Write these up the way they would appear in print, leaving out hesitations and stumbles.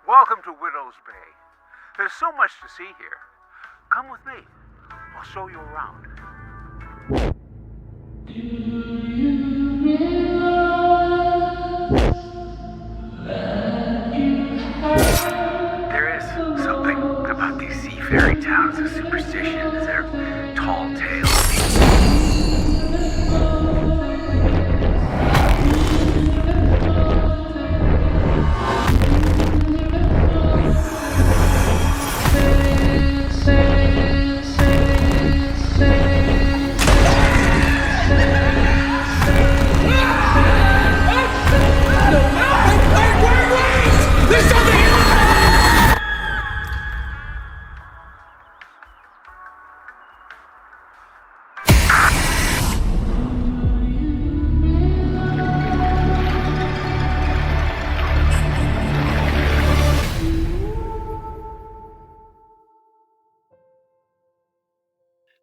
Welcome to Widow's Bay. There's so much to see here. Come with me. I'll show you around. There is something about these seafaring towns of superstitions, their tall tales.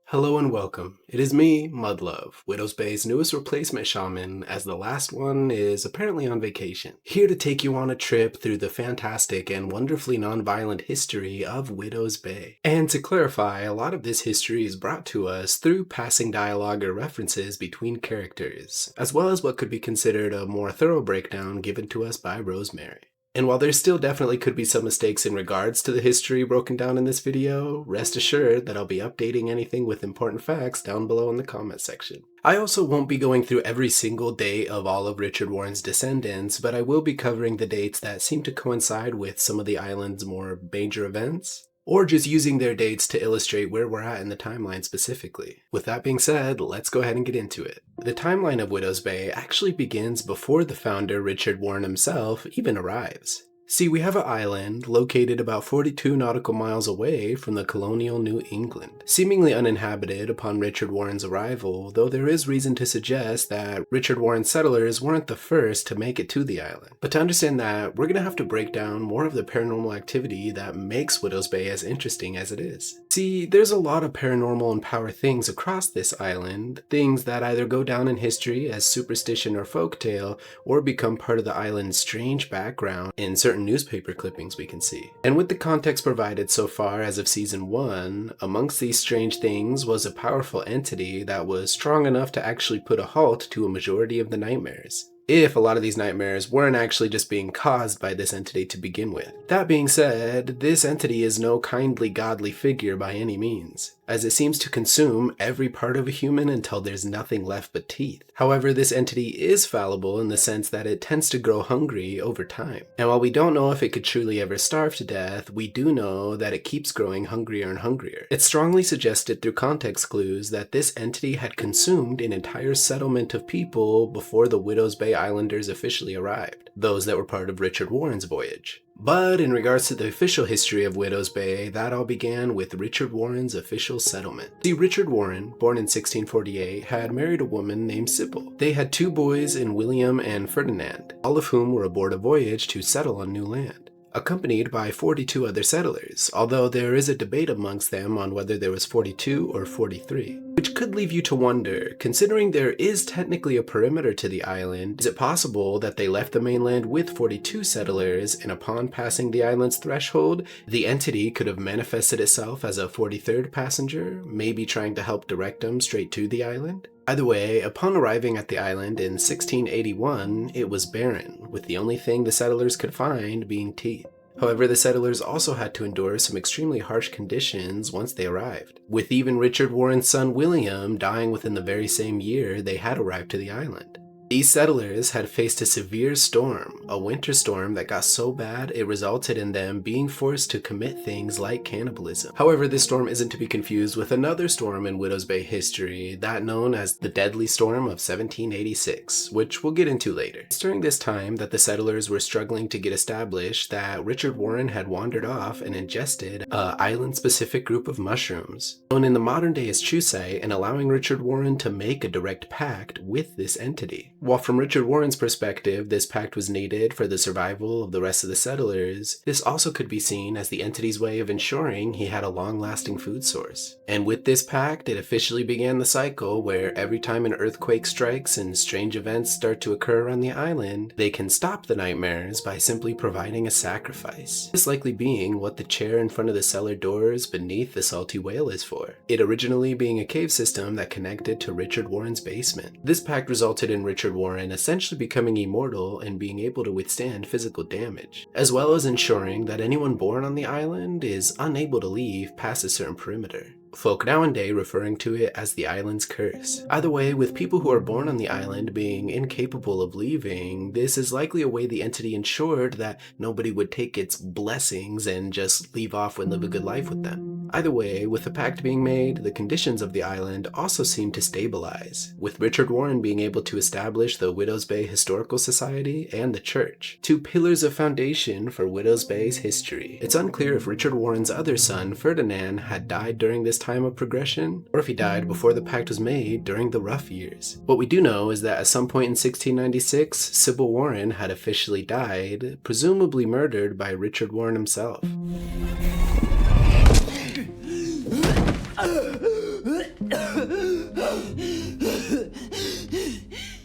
Hello and welcome. It is me, MudLuv, Widow's Bay's newest replacement shaman, as the last one is apparently on vacation. Here to take you on a trip through the fantastic and wonderfully non-violent history of Widow's Bay. And to clarify, a lot of this history is brought to us through passing dialogue or references between characters, as well as what could be considered a more thorough breakdown given to us by Rosemary. And while there still definitely could be some mistakes in regards to the history broken down in this video, rest assured that I'll be updating anything with important facts down below in the comment section. I also won't be going through every single date of all of Richard Warren's descendants, but I will be covering the dates that seem to coincide with some of the island's more major events, or just using their dates to illustrate where we're at in the timeline specifically. With that being said, let's go ahead and get into it. The timeline of Widow's Bay actually begins before the founder, Richard Warren himself, even arrives. See, we have an island located about 42 nautical miles away from the colonial New England, seemingly uninhabited upon Richard Warren's arrival, though there is reason to suggest that Richard Warren's settlers weren't the first to make it to the island. But to understand that, we're going to have to break down more of the paranormal activity that makes Widow's Bay as interesting as it is. See, there's a lot of paranormal and power things across this island, things that either go down in history as superstition or folktale, or become part of the island's strange background in certain newspaper clippings we can see. And with the context provided so far as of season 1, amongst these strange things was a powerful entity that was strong enough to actually put a halt to a majority of the nightmares, if a lot of these nightmares weren't actually just being caused by this entity to begin with. That being said, this entity is no kindly godly figure by any means, as it seems to consume every part of a human until there's nothing left but teeth. However, this entity is fallible in the sense that it tends to grow hungry over time. And while we don't know if it could truly ever starve to death, we do know that it keeps growing hungrier and hungrier. It's strongly suggested through context clues that this entity had consumed an entire settlement of people before the Widow's Bay Islanders officially arrived, those that were part of Richard Warren's voyage. But in regards to the official history of Widow's Bay, that all began with Richard Warren's official settlement. See, Richard Warren, born in 1648, had married a woman named Sybil. They had 2 boys in William and Ferdinand, all of whom were aboard a voyage to settle on new land, accompanied by 42 other settlers, although there is a debate amongst them on whether there was 42 or 43. Which could leave you to wonder, considering there is technically a perimeter to the island, is it possible that they left the mainland with 42 settlers, and upon passing the island's threshold, the entity could have manifested itself as a 43rd passenger, maybe trying to help direct them straight to the island? Either way, upon arriving at the island in 1681, it was barren, with the only thing the settlers could find being teeth. However, the settlers also had to endure some extremely harsh conditions once they arrived, with even Richard Warren's son William dying within the very same year they had arrived to the island. These settlers had faced a severe storm, a winter storm that got so bad it resulted in them being forced to commit things like cannibalism. However, this storm isn't to be confused with another storm in Widow's Bay history, that known as the Deadly Storm of 1786, which we'll get into later. It's during this time that the settlers were struggling to get established that Richard Warren had wandered off and ingested an island-specific group of mushrooms, known in the modern day as Chusite, and allowing Richard Warren to make a direct pact with this entity. While from Richard Warren's perspective, this pact was needed for the survival of the rest of the settlers, this also could be seen as the entity's way of ensuring he had a long-lasting food source. And with this pact, it officially began the cycle where every time an earthquake strikes and strange events start to occur on the island, they can stop the nightmares by simply providing a sacrifice. This likely being what the chair in front of the cellar doors beneath the salty whale is for. It originally being a cave system that connected to Richard Warren's basement. This pact resulted in Richard Warren essentially becoming immortal and being able to withstand physical damage, as well as ensuring that anyone born on the island is unable to leave past a certain perimeter. Folk nowadays referring to it as the island's curse. Either way, with people who are born on the island being incapable of leaving, this is likely a way the entity ensured that nobody would take its blessings and just leave off and live a good life with them. Either way, with the pact being made, the conditions of the island also seem to stabilize, with Richard Warren being able to establish the Widows Bay Historical Society and the church, two pillars of foundation for Widows Bay's history. It's unclear if Richard Warren's other son, Ferdinand, had died during this time of progression, or if he died before the pact was made during the rough years. What we do know is that at some point in 1696, Sybil Warren had officially died, presumably murdered by Richard Warren himself.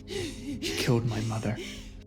He killed my mother,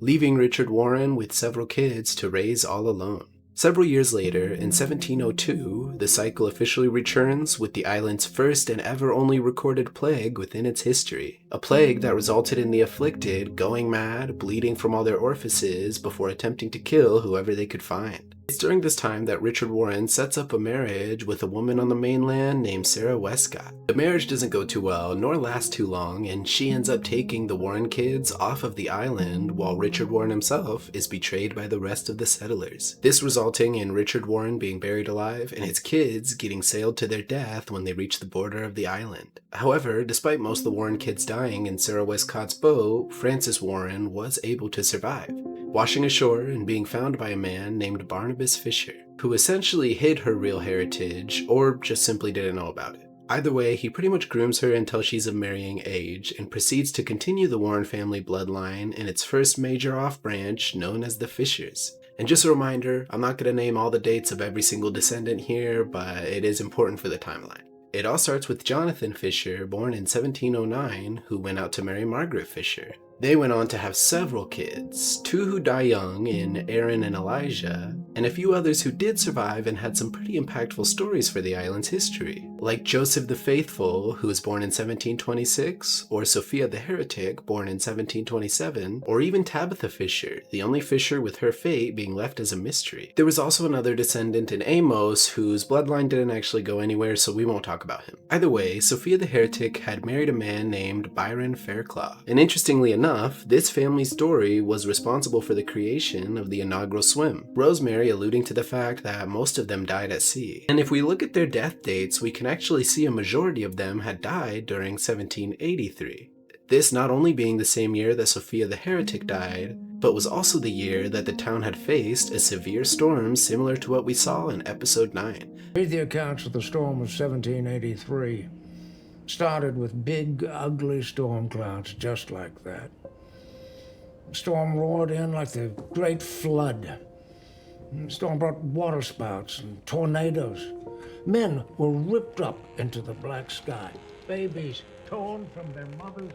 leaving Richard Warren with several kids to raise all alone. Several years later, in 1702, the cycle officially returns with the island's first and ever only recorded plague within its history. A plague that resulted in the afflicted going mad, bleeding from all their orifices before attempting to kill whoever they could find. It's during this time that Richard Warren sets up a marriage with a woman on the mainland named Sarah Westcott. The marriage doesn't go too well, nor last too long, and she ends up taking the Warren kids off of the island, while Richard Warren himself is betrayed by the rest of the settlers. This resulting in Richard Warren being buried alive, and his kids getting sailed to their death when they reach the border of the island. However, despite most of the Warren kids dying in Sarah Westcott's boat, Francis Warren was able to survive, washing ashore and being found by a man named Barnabas Fisher, who essentially hid her real heritage or just simply didn't know about it. Either way, he pretty much grooms her until she's of marrying age and proceeds to continue the Warren family bloodline in its first major off-branch known as the Fishers. And just a reminder, I'm not going to name all the dates of every single descendant here, but it is important for the timeline. It all starts with Jonathan Fisher, born in 1709, who went out to marry Margaret Fisher. They went on to have several kids, two who die young in Aaron and Elijah, and a few others who did survive and had some pretty impactful stories for the island's history, like Joseph the Faithful, who was born in 1726, or Sophia the Heretic, born in 1727, or even Tabitha Fisher, the only Fisher with her fate being left as a mystery. There was also another descendant in Amos whose bloodline didn't actually go anywhere, so we won't talk about him. Either way, Sophia the Heretic had married a man named Byron Fairclough, and interestingly enough, this family story was responsible for the creation of the inaugural swim, Rosemary alluding to the fact that most of them died at sea. And if we look at their death dates, we can actually see a majority of them had died during 1783. This not only being the same year that Sophia the Heretic died, but was also the year that the town had faced a severe storm similar to what we saw in episode 9. Read the accounts of the storm of 1783. Started with big, ugly storm clouds just like that. The storm roared in like the Great Flood. The storm brought waterspouts and tornadoes. Men were ripped up into the black sky. Babies torn from their mothers.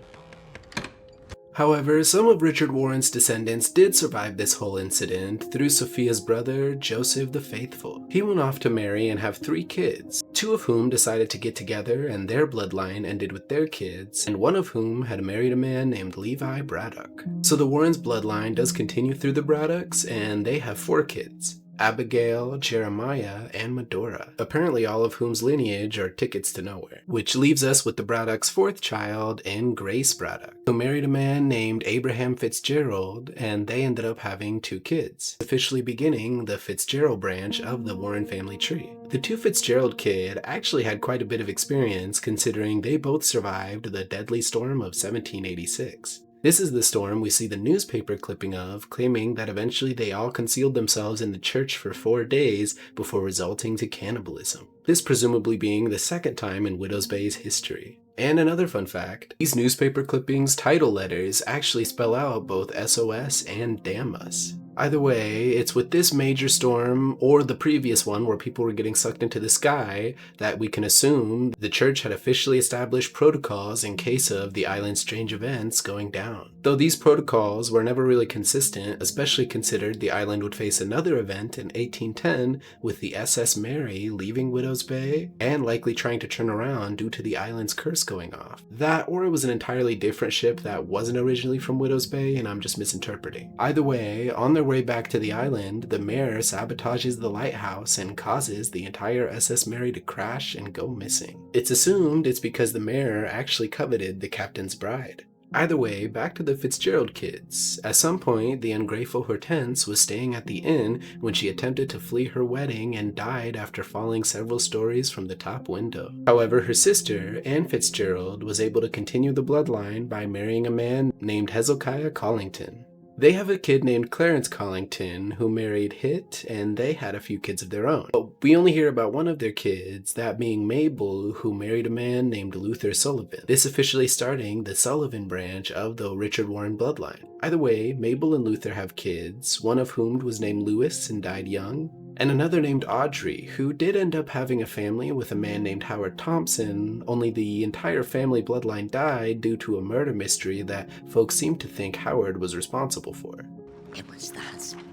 However, some of Richard Warren's descendants did survive this whole incident through Sophia's brother, Joseph the Faithful. He went off to marry and have 3 kids, 2 of whom decided to get together and their bloodline ended with their kids, and 1 of whom had married a man named Levi Braddock. So the Warrens' bloodline does continue through the Braddocks, and they have 4 kids: Abigail, Jeremiah, and Medora, apparently all of whom's lineage are tickets to nowhere. Which leaves us with the Braddocks' 4th child in Grace Braddock, who married a man named Abraham Fitzgerald, and they ended up having 2 kids, officially beginning the Fitzgerald branch of the Warren family tree. The 2 Fitzgerald kids actually had quite a bit of experience considering they both survived the deadly storm of 1786. This is the storm we see the newspaper clipping of, claiming that eventually they all concealed themselves in the church for 4 days before resulting to cannibalism. This presumably being the second time in Widows Bay's history. And another fun fact, these newspaper clippings' title letters actually spell out both SOS and Damn Us. Either way, it's with this major storm, or the previous one where people were getting sucked into the sky, that we can assume the church had officially established protocols in case of the island's strange events going down. Though these protocols were never really consistent, especially considered the island would face another event in 1810 with the SS Mary leaving Widow's Bay and likely trying to turn around due to the island's curse going off. That, or it was an entirely different ship that wasn't originally from Widow's Bay and I'm just misinterpreting. Either way, on their way back to the island, the mayor sabotages the lighthouse and causes the entire SS Mary to crash and go missing. It's assumed it's because the mayor actually coveted the captain's bride. Either way, back to the Fitzgerald kids. At some point, the ungrateful Hortense was staying at the inn when she attempted to flee her wedding and died after falling several stories from the top window. However, her sister, Anne Fitzgerald, was able to continue the bloodline by marrying a man named Hezekiah Collington. They have a kid named Clarence Collington who married Hit, and they had a few kids of their own. But we only hear about one of their kids, that being Mabel, who married a man named Luther Sullivan. This officially starting the Sullivan branch of the Richard Warren bloodline. Either way, Mabel and Luther have kids, one of whom was named Lewis and died young, and another named Audrey, who did end up having a family with a man named Howard Thompson, only the entire family bloodline died due to a murder mystery that folks seem to think Howard was responsible for. It was the husband.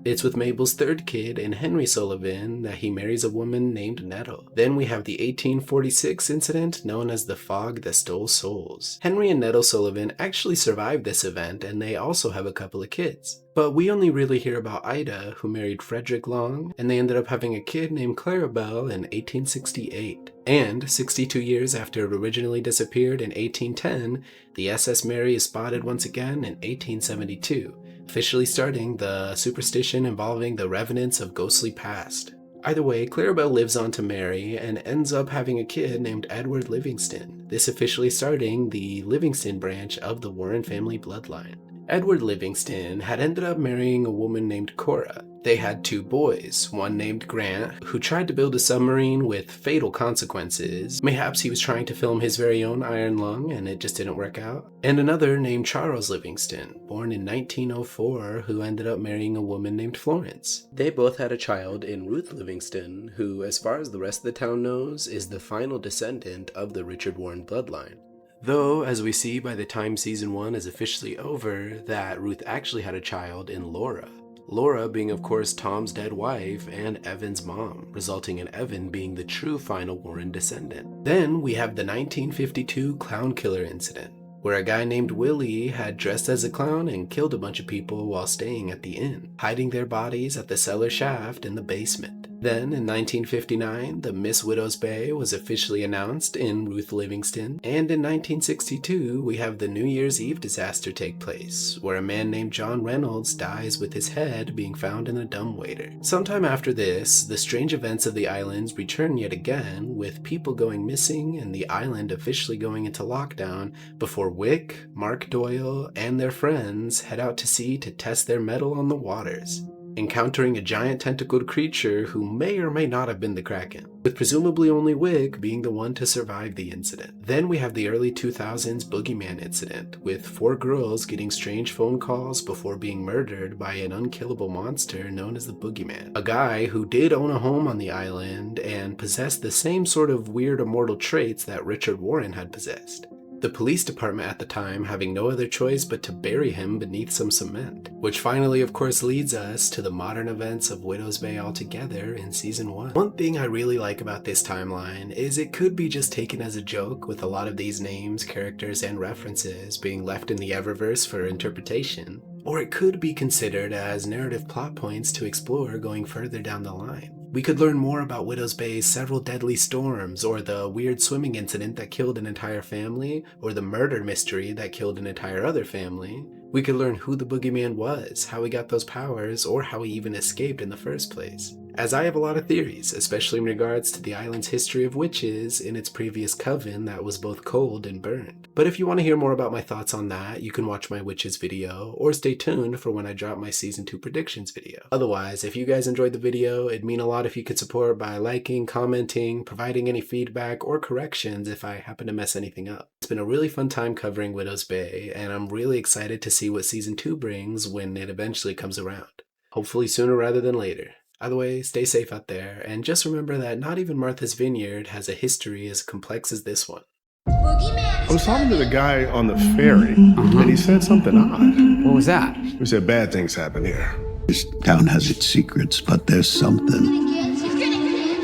It's with Mabel's third kid and Henry Sullivan that he marries a woman named Nettle. Then we have the 1846 incident known as the Fog That Stole Souls. Henry and Nettle Sullivan actually survived this event and they also have a couple of kids. But we only really hear about Ida, who married Frederick Long, and they ended up having a kid named Clarabelle in 1868. And 62 years after it originally disappeared in 1810, the SS Mary is spotted once again in 1872, officially starting the superstition involving the revenants of ghostly past. Either way, Clarabelle lives on to marry and ends up having a kid named Edward Livingston, this officially starting the Livingston branch of the Warren family bloodline. Edward Livingston had ended up marrying a woman named Cora. They had two boys, one named Grant, who tried to build a submarine with fatal consequences. Mayhaps he was trying to film his very own iron lung and it just didn't work out. And another named Charles Livingston, born in 1904, who ended up marrying a woman named Florence. They both had a child in Ruth Livingston, who, as far as the rest of the town knows, is the final descendant of the Richard Warren bloodline. Though, as we see by the time season 1 is officially over, that Ruth actually had a child in Laura. Laura being of course Tom's dead wife and Evan's mom, resulting in Evan being the true final Warren descendant. Then we have the 1952 clown killer incident, where a guy named Willie had dressed as a clown and killed a bunch of people while staying at the inn, hiding their bodies at the cellar shaft in the basement. Then, in 1959, the Miss Widow's Bay was officially announced in Ruth Livingston, and in 1962, we have the New Year's Eve disaster take place, where a man named John Reynolds dies with his head being found in a dumbwaiter. Sometime after this, the strange events of the islands return yet again, with people going missing and the island officially going into lockdown before Wick, Mark Doyle, and their friends head out to sea to test their mettle on the waters, encountering a giant tentacled creature who may or may not have been the Kraken, with presumably only Wick being the one to survive the incident. Then we have the early 2000s Boogeyman incident, with 4 girls getting strange phone calls before being murdered by an unkillable monster known as the Boogeyman, a guy who did own a home on the island and possessed the same sort of weird immortal traits that Richard Warren had possessed. The police department at the time having no other choice but to bury him beneath some cement, which finally of course leads us to the modern events of Widow's Bay altogether in season 1. One thing I really like about this timeline is it could be just taken as a joke, with a lot of these names, characters, and references being left in the Eververse for interpretation, or it could be considered as narrative plot points to explore going further down the line. We could learn more about Widow's Bay's several deadly storms, or the weird swimming incident that killed an entire family, or the murder mystery that killed an entire other family. We could learn who the Boogeyman was, how he got those powers, or how he even escaped in the first place. as I have a lot of theories, especially in regards to the island's history of witches in its previous coven that was both cold and burned. But if you want to hear more about my thoughts on that, you can watch my witches video, or stay tuned for when I drop my season 2 predictions video. Otherwise, if you guys enjoyed the video, it'd mean a lot if you could support by liking, commenting, providing any feedback or corrections if I happen to mess anything up. It's been a really fun time covering Widow's Bay, and I'm really excited to see what season 2 brings when it eventually comes around. Hopefully sooner rather than later. Either way, stay safe out there, and just remember that not even Martha's Vineyard has a history as complex as this one. I was talking to the guy on the ferry, and he said something odd. What was that? He said bad things happen here. This town has its secrets, but there's something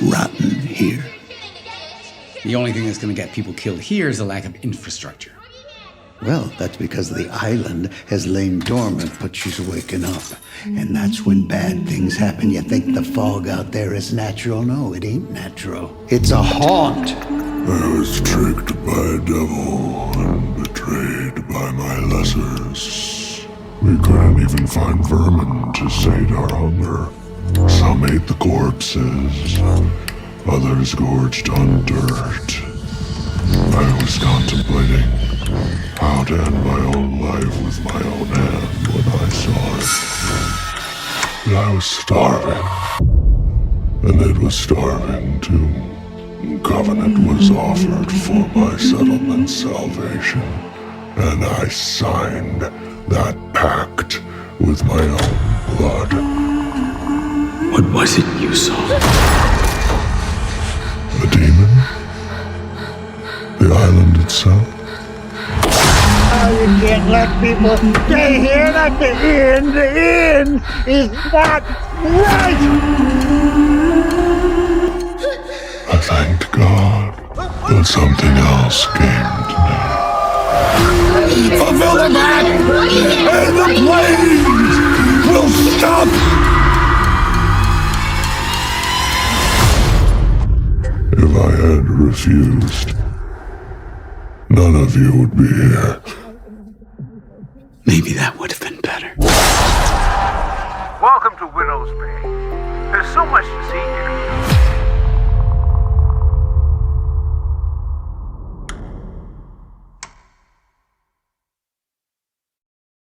rotten here. The only thing that's going to get people killed here is the lack of infrastructure. Well, that's because the island has lain dormant, but she's waking up. And that's when bad things happen. You think the fog out there is natural? No, it ain't natural. It's a haunt. I was tricked by a devil and betrayed by my lessers. We couldn't even find vermin to sate our hunger. Some ate the corpses, others gorged on dirt. I was contemplating how to end my own life with my own hand when I saw it. But I was starving, and it was starving too. Covenant was offered for my settlement's salvation, and I signed that pact with my own blood. What was it you saw? A demon? The island itself? You can't let people stay here. That's the end. The end is not right. I thanked God, but something else came to me. Fulfill the pact, and the flames will stop. If I had refused, none of you would be here. Maybe that would have been better. Welcome to Widow's Bay. There's so much to see here.